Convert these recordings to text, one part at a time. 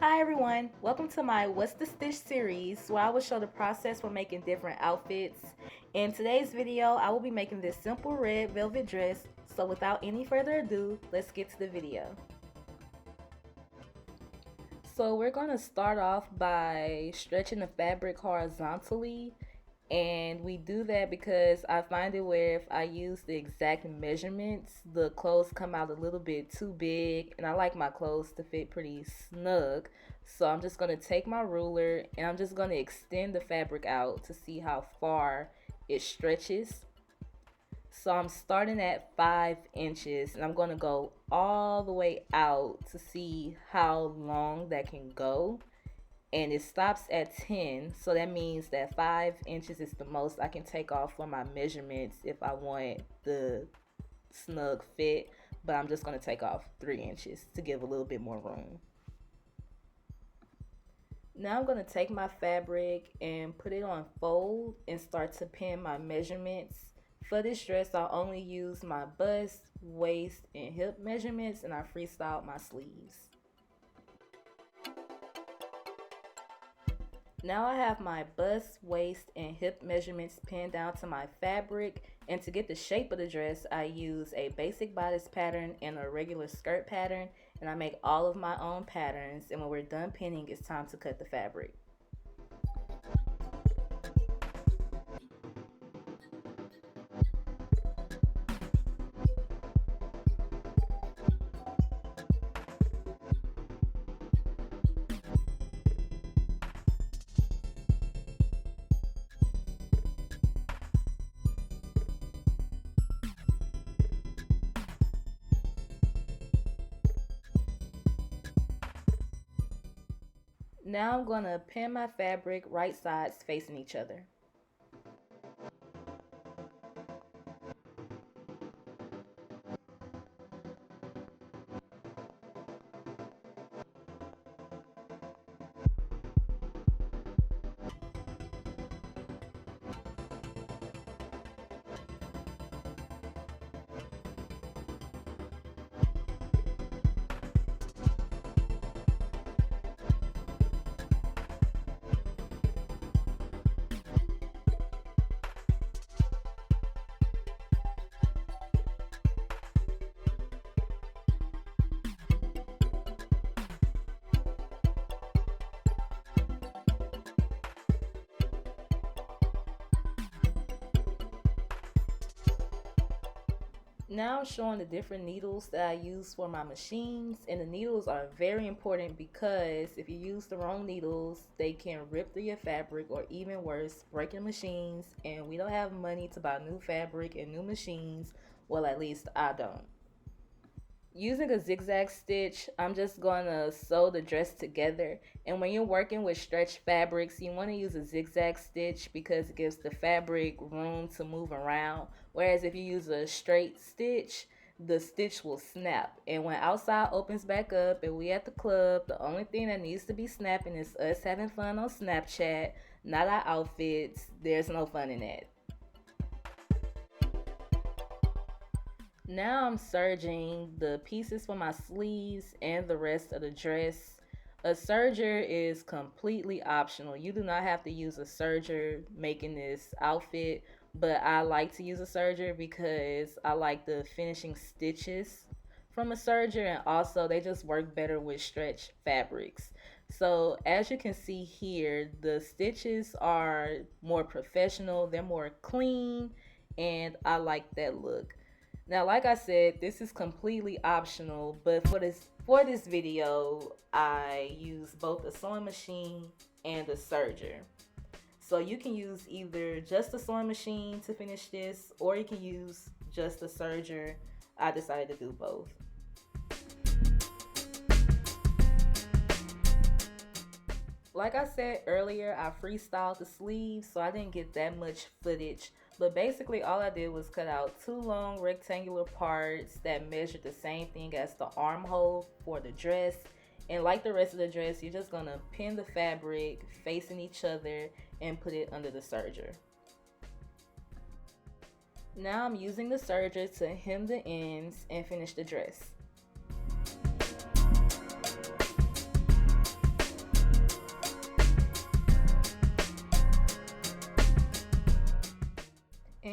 Hi everyone, welcome to my What's the Stitch series where I will show the process for making different outfits. In today's video, I will be making this simple red velvet dress, so without any further ado, let's get to the video. So we're going to start off by stretching the fabric horizontally, and we do that because I find it where if I use the exact measurements, the clothes come out a little bit too big, and I like my clothes to fit pretty snug. So I'm just going to take my ruler and I'm just going to extend the fabric out to see how far it stretches. So I'm starting at 5 inches and I'm going to go all the way out to see how long that can go, and it stops at 10, so that means that 5 inches is the most I can take off for my measurements if I want the snug fit, but I'm just going to take off 3 inches to give a little bit more room. Now I'm going to take my fabric and put it on fold and start to pin my measurements. For this dress, I'll only use my bust, waist, and hip measurements, and I freestyled my sleeves. Now I have my bust, waist, and hip measurements pinned down to my fabric, and to get the shape of the dress, I use a basic bodice pattern and a regular skirt pattern, and I make all of my own patterns, and when we're done pinning, it's time to cut the fabric. Now I'm going to pin my fabric right sides facing each other. Now I'm showing the different needles that I use for my machines, and the needles are very important because if you use the wrong needles, they can rip through your fabric or even worse, break your machines, and we don't have money to buy new fabric and new machines. Well, at least I don't. Using a zigzag stitch, I'm just going to sew the dress together. And when you're working with stretch fabrics, you want to use a zigzag stitch because it gives the fabric room to move around. Whereas if you use a straight stitch, the stitch will snap. And when outside opens back up and we at the club, the only thing that needs to be snapping is us having fun on Snapchat, not our outfits. There's no fun in that. Now I'm serging the pieces for my sleeves and the rest of the dress. A serger is completely optional. You do not have to use a serger making this outfit, but I like to use a serger because I like the finishing stitches from a serger, and also they just work better with stretch fabrics. So as you can see here, the stitches are more professional, they're more clean, and I like that look. Now, like I said, this is completely optional, but for this video, I use both a sewing machine and a serger. So you can use either just a sewing machine to finish this, or you can use just a serger. I decided to do both. Like I said earlier, I freestyled the sleeves, so I didn't get that much footage. But basically, all I did was cut out two long rectangular parts that measured the same thing as the armhole for the dress. And like the rest of the dress, you're just gonna pin the fabric facing each other and put it under the serger. Now I'm using the serger to hem the ends and finish the dress.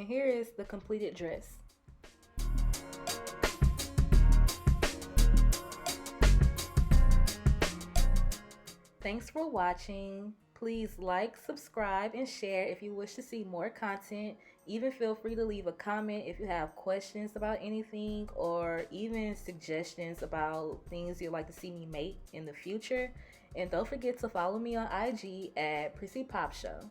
And here is the completed dress. Thanks for watching. Please like, subscribe, and share if you wish to see more content. Even feel free to leave a comment if you have questions about anything or even suggestions about things you'd like to see me make in the future. And don't forget to follow me on IG at Prissy Pop Show.